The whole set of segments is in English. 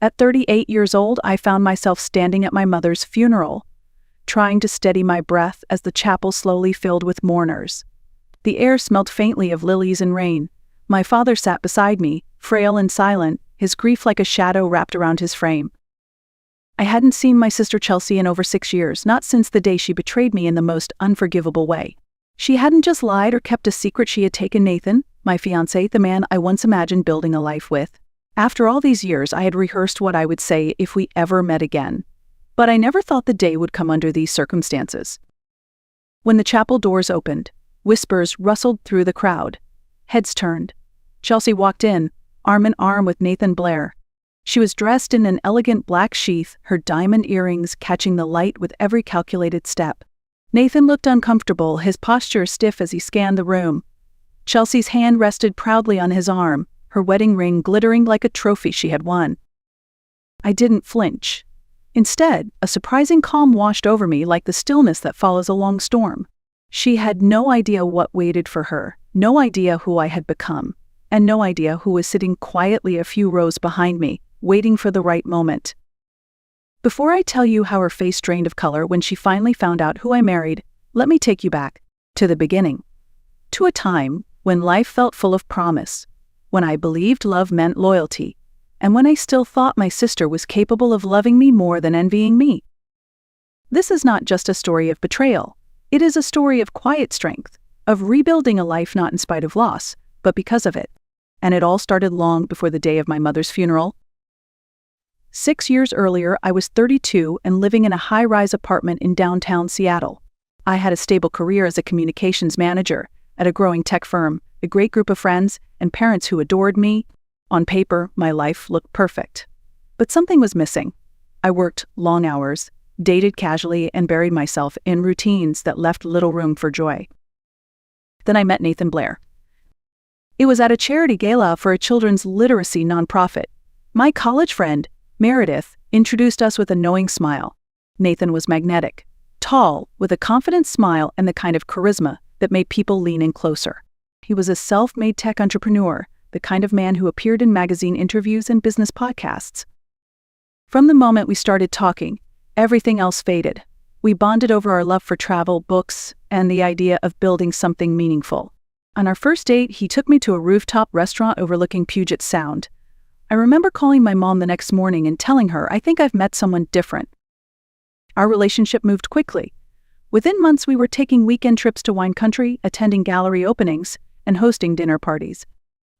At 38 years old, I found myself standing at my mother's funeral, trying to steady my breath as the chapel slowly filled with mourners. The air smelled faintly of lilies and rain. My father sat beside me, frail and silent, his grief like a shadow wrapped around his frame. I hadn't seen my sister Chelsea in over 6 years, not since the day she betrayed me in the most unforgivable way. She hadn't just lied or kept a secret, she had taken Nathan, my fiancé, the man I once imagined building a life with. After all these years, I had rehearsed what I would say if we ever met again. But I never thought the day would come under these circumstances. When the chapel doors opened, whispers rustled through the crowd. Heads turned. Chelsea walked in, arm in arm with Nathan Blair. She was dressed in an elegant black sheath, her diamond earrings catching the light with every calculated step. Nathan looked uncomfortable, his posture stiff as he scanned the room. Chelsea's hand rested proudly on his arm, her wedding ring glittering like a trophy she had won. I didn't flinch. Instead, a surprising calm washed over me like the stillness that follows a long storm. She had no idea what waited for her, no idea who I had become, and no idea who was sitting quietly a few rows behind me, waiting for the right moment. Before I tell you how her face drained of color when she finally found out who I married, let me take you back to the beginning. To a time when life felt full of promise, when I believed love meant loyalty, and when I still thought my sister was capable of loving me more than envying me. This is not just a story of betrayal. It is a story of quiet strength, of rebuilding a life not in spite of loss, but because of it. And it all started long before the day of my mother's funeral. 6 years earlier, I was 32 and living in a high-rise apartment in downtown Seattle. I had a stable career as a communications manager at a growing tech firm, a great group of friends, and parents who adored me. On paper, my life looked perfect. But something was missing. I worked long hours, dated casually, and buried myself in routines that left little room for joy. Then I met Nathan Blair. It was at a charity gala for a children's literacy nonprofit. My college friend, Meredith, introduced us with a knowing smile. Nathan was magnetic, tall, with a confident smile and the kind of charisma that made people lean in closer. He was a self-made tech entrepreneur, the kind of man who appeared in magazine interviews and business podcasts. From the moment we started talking, everything else faded. We bonded over our love for travel, books, and the idea of building something meaningful. On our first date, he took me to a rooftop restaurant overlooking Puget Sound. I remember calling my mom the next morning and telling her, I think I've met someone different. Our relationship moved quickly. Within months, we were taking weekend trips to wine country, attending gallery openings, and hosting dinner parties.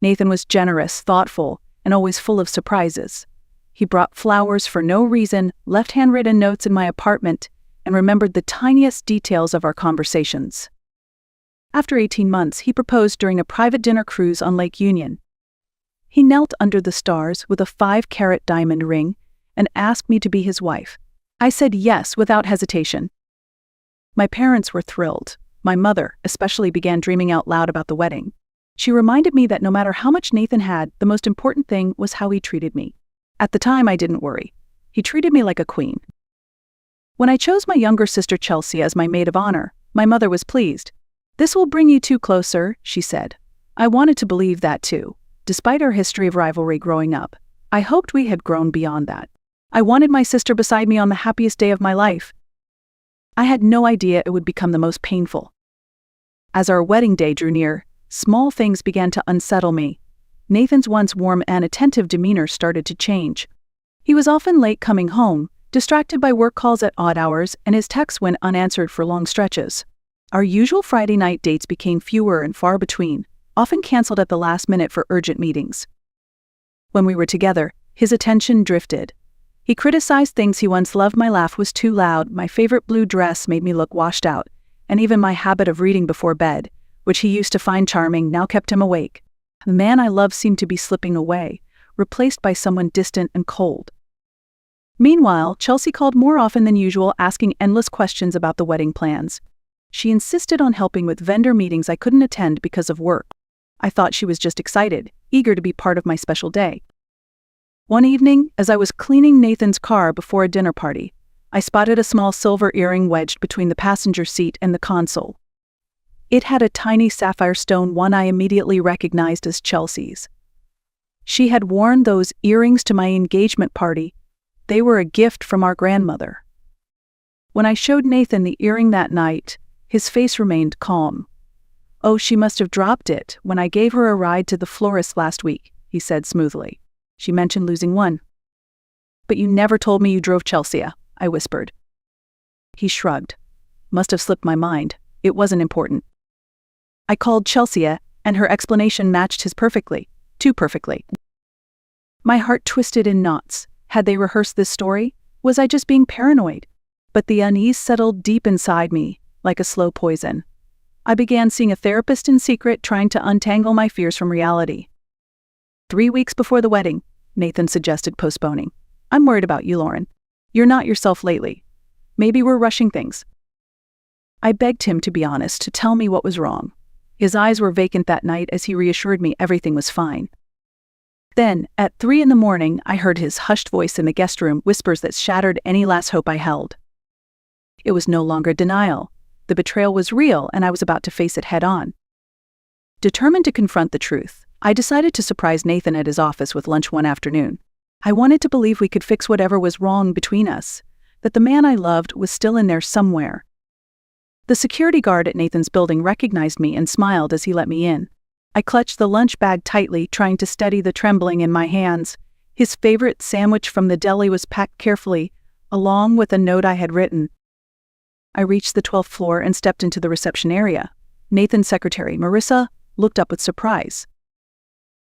Nathan was generous, thoughtful, and always full of surprises. He brought flowers for no reason, left handwritten notes in my apartment, and remembered the tiniest details of our conversations. After 18 months, he proposed during a private dinner cruise on Lake Union. He knelt under the stars with a 5-carat diamond ring and asked me to be his wife. I said yes without hesitation. My parents were thrilled. My mother especially began dreaming out loud about the wedding. She reminded me that no matter how much Nathan had, the most important thing was how he treated me. At the time, I didn't worry. He treated me like a queen. When I chose my younger sister Chelsea as my maid of honor, my mother was pleased. "This will bring you two closer," she said. I wanted to believe that too. Despite our history of rivalry growing up, I hoped we had grown beyond that. I wanted my sister beside me on the happiest day of my life. I had no idea it would become the most painful. As our wedding day drew near, small things began to unsettle me. Nathan's once warm and attentive demeanor started to change. He was often late coming home, distracted by work calls at odd hours, and his texts went unanswered for long stretches. Our usual Friday night dates became fewer and far between, often canceled at the last minute for urgent meetings. When we were together, his attention drifted. He criticized things he once loved. My laugh was too loud, my favorite blue dress made me look washed out, and even my habit of reading before bed, which he used to find charming, now kept him awake. The man I loved seemed to be slipping away, replaced by someone distant and cold. Meanwhile, Chelsea called more often than usual, asking endless questions about the wedding plans. She insisted on helping with vendor meetings I couldn't attend because of work. I thought she was just excited, eager to be part of my special day. One evening, as I was cleaning Nathan's car before a dinner party, I spotted a small silver earring wedged between the passenger seat and the console. It had a tiny sapphire stone, one I immediately recognized as Chelsea's. She had worn those earrings to my engagement party. They were a gift from our grandmother. When I showed Nathan the earring that night, his face remained calm. "Oh, she must have dropped it when I gave her a ride to the florist last week," he said smoothly. "She mentioned losing one." "But you never told me you drove Chelsea," I whispered. He shrugged. "Must have slipped my mind. It wasn't important." I called Chelsea, and her explanation matched his perfectly. Too perfectly. My heart twisted in knots. Had they rehearsed this story? Was I just being paranoid? But the unease settled deep inside me, like a slow poison. I began seeing a therapist in secret, trying to untangle my fears from reality. 3 weeks before the wedding, Nathan suggested postponing. "I'm worried about you, Lauren. You're not yourself lately. Maybe we're rushing things." I begged him to be honest, to tell me what was wrong. His eyes were vacant that night as he reassured me everything was fine. Then, at 3 a.m, I heard his hushed voice in the guest room, whispers that shattered any last hope I held. It was no longer denial. The betrayal was real, and I was about to face it head-on. Determined to confront the truth, I decided to surprise Nathan at his office with lunch one afternoon. I wanted to believe we could fix whatever was wrong between us, that the man I loved was still in there somewhere. The security guard at Nathan's building recognized me and smiled as he let me in. I clutched the lunch bag tightly, trying to steady the trembling in my hands. His favorite sandwich from the deli was packed carefully, along with a note I had written. I reached the 12th floor and stepped into the reception area. Nathan's secretary, Marissa, looked up with surprise.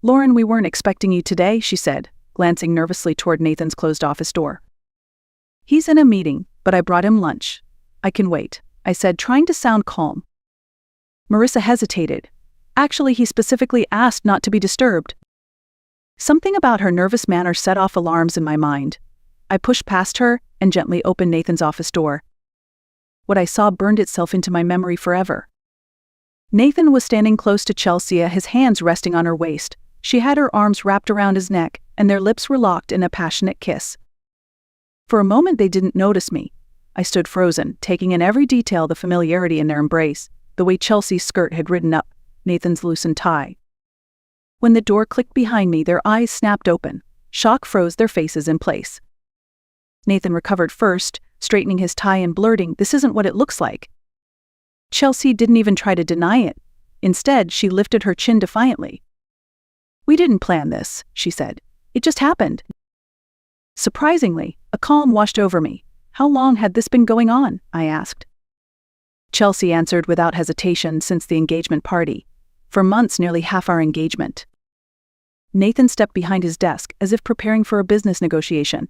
"Lauren, we weren't expecting you today," she said, glancing nervously toward Nathan's closed office door. "He's in a meeting, but I brought him lunch. I can wait," I said, trying to sound calm. Marissa hesitated. Actually, he specifically asked not to be disturbed. Something about her nervous manner set off alarms in my mind. I pushed past her and gently opened Nathan's office door. What I saw burned itself into my memory forever. Nathan was standing close to Chelsea, his hands resting on her waist. She had her arms wrapped around his neck, and their lips were locked in a passionate kiss. For a moment they didn't notice me. I stood frozen, taking in every detail, the familiarity in their embrace, the way Chelsea's skirt had ridden up Nathan's loosened tie. When the door clicked behind me, their eyes snapped open. Shock froze their faces in place. Nathan recovered first, straightening his tie and blurting, "This isn't what it looks like." Chelsea didn't even try to deny it. Instead, she lifted her chin defiantly. "We didn't plan this," she said. "It just happened." Surprisingly, a calm washed over me. "How long had this been going on?" I asked. Chelsea answered without hesitation, "Since the engagement party. For months, nearly half our engagement." Nathan stepped behind his desk, as if preparing for a business negotiation.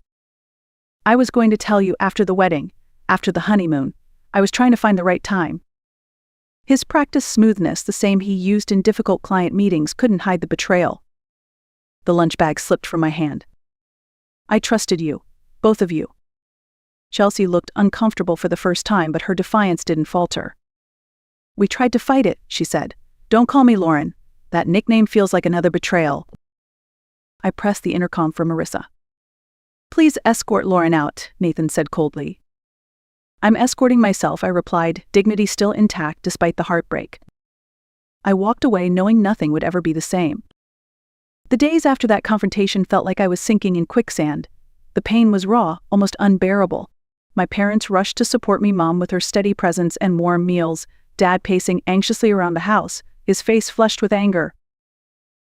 "I was going to tell you after the wedding, after the honeymoon. I was trying to find the right time." His practiced smoothness, the same he used in difficult client meetings, couldn't hide the betrayal. The lunch bag slipped from my hand. "I trusted you. Both of you." Chelsea looked uncomfortable for the first time, but her defiance didn't falter. "We tried to fight it," she said. "Don't call me Lauren. That nickname feels like another betrayal." I pressed the intercom for Marissa. "Please escort Lauren out," Nathan said coldly. "I'm escorting myself," I replied, dignity still intact despite the heartbreak. I walked away knowing nothing would ever be the same. The days after that confrontation felt like I was sinking in quicksand. The pain was raw, almost unbearable. My parents rushed to support me, Mom with her steady presence and warm meals, Dad pacing anxiously around the house, his face flushed with anger.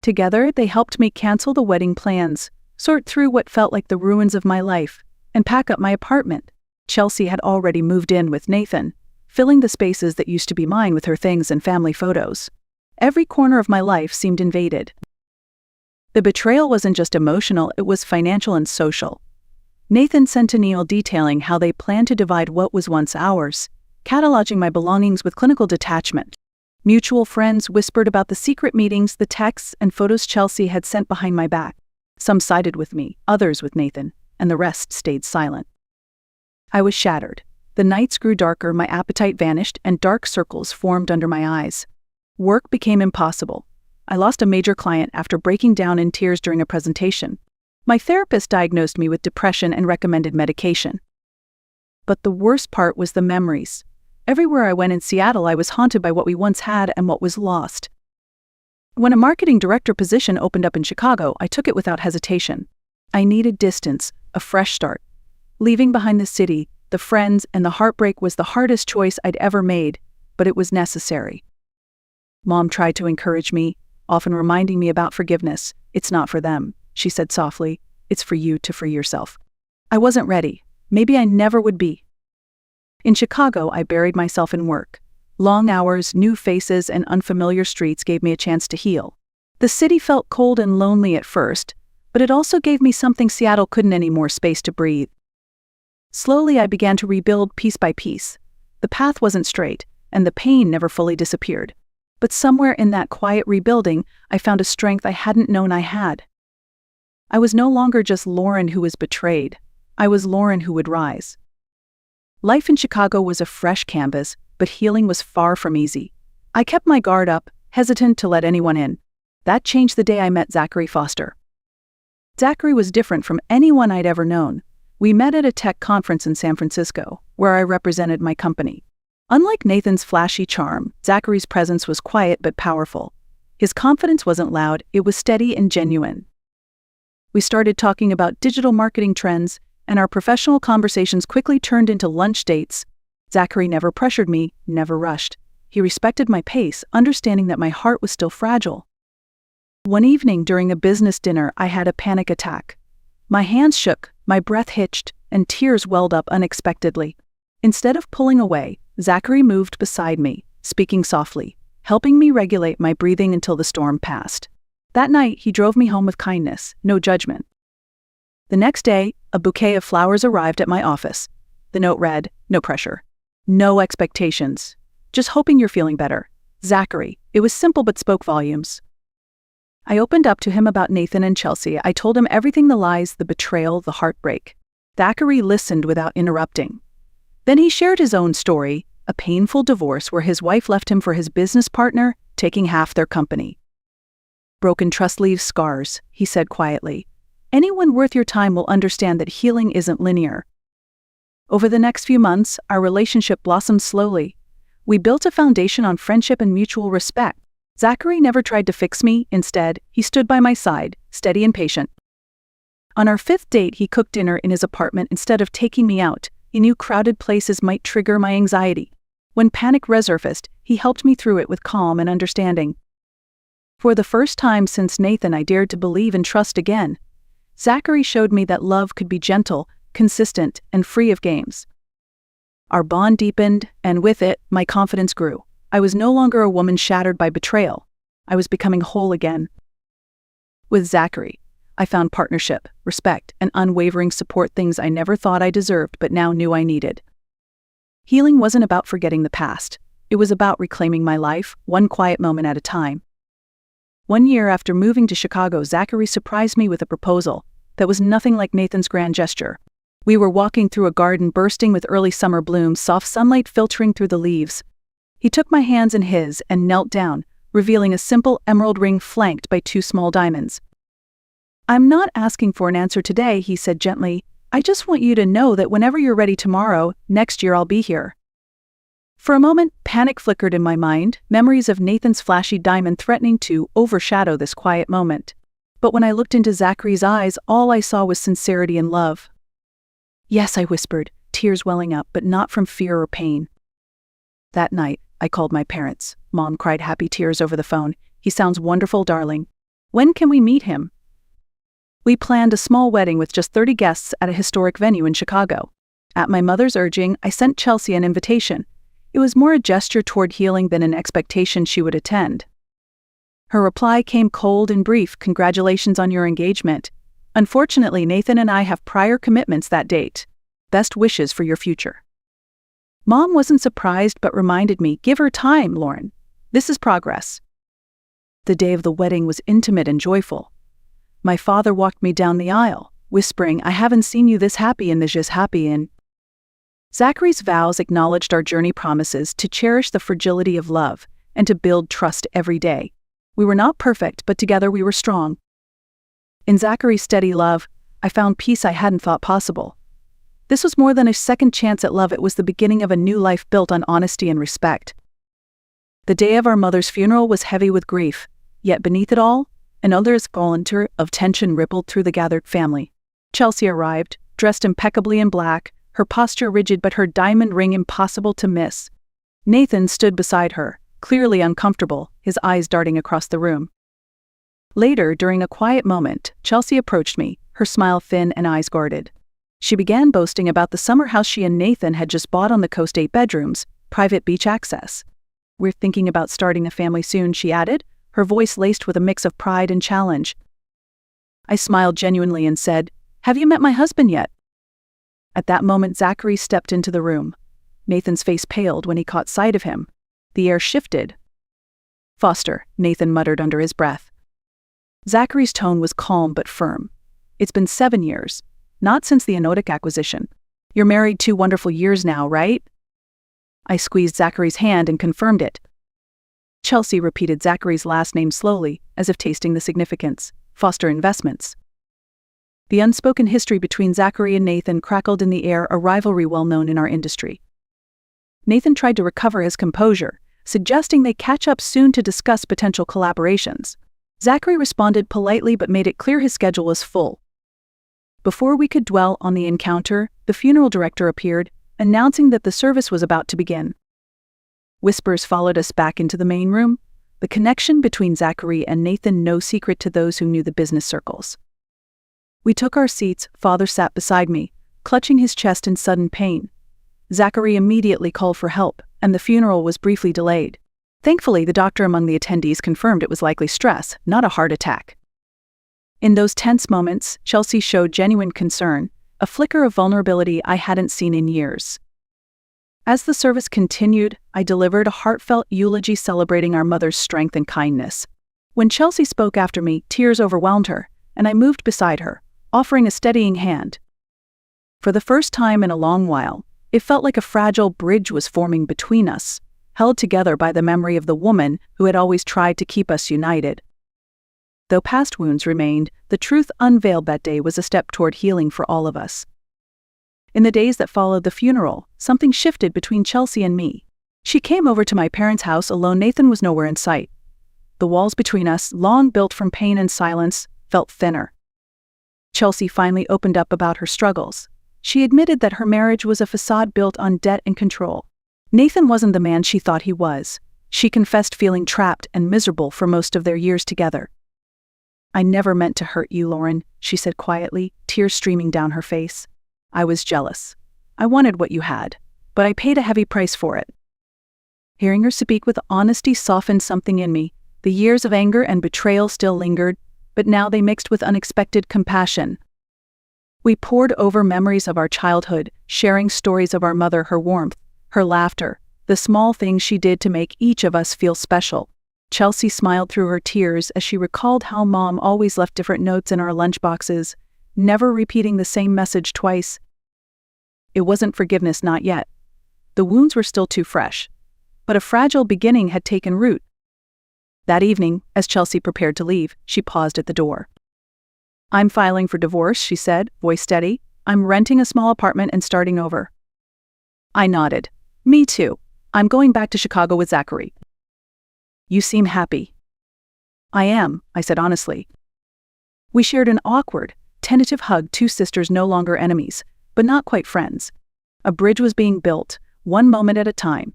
Together, they helped me cancel the wedding plans, sort through what felt like the ruins of my life, and pack up my apartment. Chelsea had already moved in with Nathan, filling the spaces that used to be mine with her things and family photos. Every corner of my life seemed invaded. The betrayal wasn't just emotional, it was financial and social. Nathan sent an email detailing how they planned to divide what was once ours, cataloging my belongings with clinical detachment. Mutual friends whispered about the secret meetings, the texts, and photos Chelsea had sent behind my back. Some sided with me, others with Nathan, and the rest stayed silent. I was shattered. The nights grew darker, my appetite vanished, and dark circles formed under my eyes. Work became impossible. I lost a major client after breaking down in tears during a presentation. My therapist diagnosed me with depression and recommended medication. But the worst part was the memories. Everywhere I went in Seattle, I was haunted by what we once had and what was lost. When a marketing director position opened up in Chicago, I took it without hesitation. I needed distance, a fresh start. Leaving behind the city, the friends, and the heartbreak was the hardest choice I'd ever made, but it was necessary. Mom tried to encourage me, often reminding me about forgiveness. "It's not for them," she said softly. "It's for you to free yourself." I wasn't ready. Maybe I never would be. In Chicago, I buried myself in work. Long hours, new faces, and unfamiliar streets gave me a chance to heal. The city felt cold and lonely at first, but it also gave me something Seattle couldn't anymore: space to breathe. Slowly, I began to rebuild piece by piece. The path wasn't straight, and the pain never fully disappeared. But somewhere in that quiet rebuilding, I found a strength I hadn't known I had. I was no longer just Lauren who was betrayed. I was Lauren who would rise. Life in Chicago was a fresh canvas, but healing was far from easy. I kept my guard up, hesitant to let anyone in. That changed the day I met Zachary Foster. Zachary was different from anyone I'd ever known. We met at a tech conference in San Francisco, where I represented my company. Unlike Nathan's flashy charm, Zachary's presence was quiet but powerful. His confidence wasn't loud, it was steady and genuine. We started talking about digital marketing trends, and our professional conversations quickly turned into lunch dates. Zachary never pressured me, never rushed. He respected my pace, understanding that my heart was still fragile. One evening during a business dinner, I had a panic attack. My hands shook, my breath hitched, and tears welled up unexpectedly. Instead of pulling away, Zachary moved beside me, speaking softly, helping me regulate my breathing until the storm passed. That night, he drove me home with kindness, no judgment. The next day, a bouquet of flowers arrived at my office. The note read, "No pressure. No expectations. Just hoping you're feeling better. Zachary." It was simple but spoke volumes. I opened up to him about Nathan and Chelsea. I told him everything: the lies, the betrayal, the heartbreak. Zachary listened without interrupting. Then he shared his own story, a painful divorce where his wife left him for his business partner, taking half their company. "Broken trust leaves scars," he said quietly. "Anyone worth your time will understand that healing isn't linear." Over the next few months, our relationship blossomed slowly. We built a foundation on friendship and mutual respect. Zachary never tried to fix me. Instead, he stood by my side, steady and patient. On our 5th date, he cooked dinner in his apartment instead of taking me out. He knew crowded places might trigger my anxiety. When panic resurfaced, he helped me through it with calm and understanding. For the first time since Nathan, I dared to believe and trust again. Zachary showed me that love could be gentle, consistent, and free of games. Our bond deepened, and with it, my confidence grew. I was no longer a woman shattered by betrayal. I was becoming whole again. With Zachary, I found partnership, respect, and unwavering support, things I never thought I deserved but now knew I needed. Healing wasn't about forgetting the past. It was about reclaiming my life, one quiet moment at a time. One year after moving to Chicago, Zachary surprised me with a proposal that was nothing like Nathan's grand gesture. We were walking through a garden bursting with early summer blooms, soft sunlight filtering through the leaves. He took my hands in his and knelt down, revealing a simple emerald ring flanked by 2 small diamonds. "I'm not asking for an answer today," he said gently. "I just want you to know that whenever you're ready tomorrow, next year I'll be here." For a moment, panic flickered in my mind, memories of Nathan's flashy diamond threatening to overshadow this quiet moment. But when I looked into Zachary's eyes, all I saw was sincerity and love. "Yes," I whispered, tears welling up, but not from fear or pain. That night, I called my parents. Mom cried happy tears over the phone. "He sounds wonderful, darling. When can we meet him?" We planned a small wedding with just 30 guests at a historic venue in Chicago. At my mother's urging, I sent Chelsea an invitation. It was more a gesture toward healing than an expectation she would attend. Her reply came cold and brief: "Congratulations on your engagement. Unfortunately, Nathan and I have prior commitments that date. Best wishes for your future." Mom wasn't surprised but reminded me, "Give her time, Lauren. This is progress." The day of the wedding was intimate and joyful. My father walked me down the aisle, whispering, "I haven't seen you this happy in this happy in." Zachary's vows acknowledged our journey promises to cherish the fragility of love and to build trust every day. We were not perfect, but together we were strong. In Zachary's steady love, I found peace I hadn't thought possible. This was more than a second chance at love. It was the beginning of a new life built on honesty and respect. The day of our mother's funeral was heavy with grief. Yet beneath it all, another undercurrent of tension rippled through the gathered family. Chelsea arrived, dressed impeccably in black, her posture rigid but her diamond ring impossible to miss. Nathan stood beside her, clearly uncomfortable, his eyes darting across the room. Later, during a quiet moment, Chelsea approached me, her smile thin and eyes guarded. She began boasting about the summer house she and Nathan had just bought on the coast, 8 bedrooms, private beach access. "We're thinking about starting a family soon," she added, her voice laced with a mix of pride and challenge. I smiled genuinely and said, "Have you met my husband yet?" At that moment, Zachary stepped into the room. Nathan's face paled when he caught sight of him. The air shifted. "Foster," Nathan muttered under his breath. Zachary's tone was calm but firm. "It's been 7 years. Not since the Anotic acquisition. You're married 2 wonderful years now, right?" I squeezed Zachary's hand and confirmed it. Chelsea repeated Zachary's last name slowly, as if tasting the significance. "Foster Investments." The unspoken history between Zachary and Nathan crackled in the air, a rivalry well known in our industry. Nathan tried to recover his composure, suggesting they catch up soon to discuss potential collaborations. Zachary responded politely but made it clear his schedule was full. Before we could dwell on the encounter, the funeral director appeared, announcing that the service was about to begin. Whispers followed us back into the main room, the connection between Zachary and Nathan no secret to those who knew the business circles. We took our seats. Father sat beside me, clutching his chest in sudden pain. Zachary immediately called for help, and the funeral was briefly delayed. Thankfully, the doctor among the attendees confirmed it was likely stress, not a heart attack. In those tense moments, Chelsea showed genuine concern, a flicker of vulnerability I hadn't seen in years. As the service continued, I delivered a heartfelt eulogy celebrating our mother's strength and kindness. When Chelsea spoke after me, tears overwhelmed her, and I moved beside her, offering a steadying hand. For the first time in a long while, it felt like a fragile bridge was forming between us, held together by the memory of the woman who had always tried to keep us united. Though past wounds remained, the truth unveiled that day was a step toward healing for all of us. In the days that followed the funeral, something shifted between Chelsea and me. She came over to my parents' house alone. Nathan was nowhere in sight. The walls between us, long built from pain and silence, felt thinner. Chelsea finally opened up about her struggles. She admitted that her marriage was a facade built on debt and control. Nathan wasn't the man she thought he was. She confessed feeling trapped and miserable for most of their years together. "I never meant to hurt you, Lauren," she said quietly, tears streaming down her face. "I was jealous. I wanted what you had, but I paid a heavy price for it." Hearing her speak with honesty softened something in me. The years of anger and betrayal still lingered, but now they mixed with unexpected compassion. We pored over memories of our childhood, sharing stories of our mother, her warmth, her laughter, the small things she did to make each of us feel special. Chelsea smiled through her tears as she recalled how Mom always left different notes in our lunchboxes, never repeating the same message twice. It wasn't forgiveness, not yet. The wounds were still too fresh, but a fragile beginning had taken root. That evening, as Chelsea prepared to leave, she paused at the door. "I'm filing for divorce," she said, voice steady. "I'm renting a small apartment and starting over." I nodded. "Me too. I'm going back to Chicago with Zachary." "You seem happy." "I am," I said honestly. We shared an awkward, tentative hug, 2 sisters no longer enemies, but not quite friends. A bridge was being built, one moment at a time.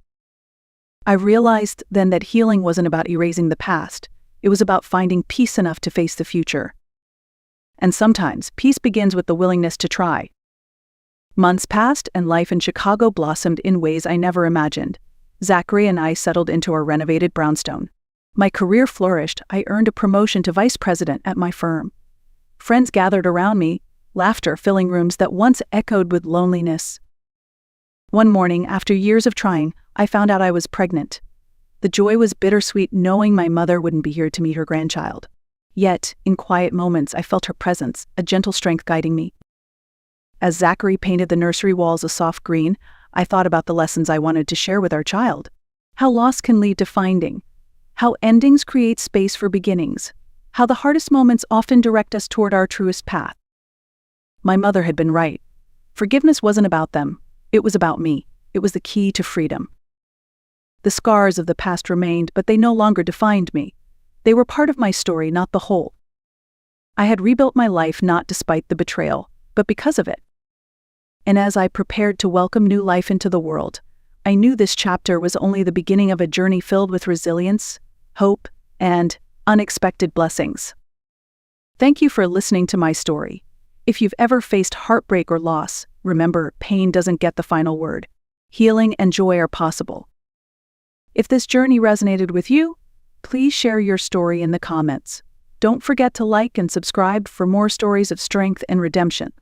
I realized then that healing wasn't about erasing the past. It was about finding peace enough to face the future. And sometimes, peace begins with the willingness to try. Months passed and life in Chicago blossomed in ways I never imagined. Zachary and I settled into our renovated brownstone. My career flourished. I earned a promotion to vice president at my firm. Friends gathered around me, laughter filling rooms that once echoed with loneliness. One morning, after years of trying, I found out I was pregnant. The joy was bittersweet knowing my mother wouldn't be here to meet her grandchild. Yet, in quiet moments, I felt her presence, a gentle strength guiding me. As Zachary painted the nursery walls a soft green, I thought about the lessons I wanted to share with our child. How loss can lead to finding. How endings create space for beginnings. How the hardest moments often direct us toward our truest path. My mother had been right. Forgiveness wasn't about them. It was about me. It was the key to freedom. The scars of the past remained, but they no longer defined me. They were part of my story, not the whole. I had rebuilt my life not despite the betrayal, but because of it. And as I prepared to welcome new life into the world, I knew this chapter was only the beginning of a journey filled with resilience, hope, and unexpected blessings. Thank you for listening to my story. If you've ever faced heartbreak or loss, remember, pain doesn't get the final word. Healing and joy are possible. If this journey resonated with you, please share your story in the comments. Don't forget to like and subscribe for more stories of strength and redemption.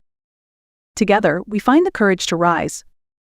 Together, we find the courage to rise,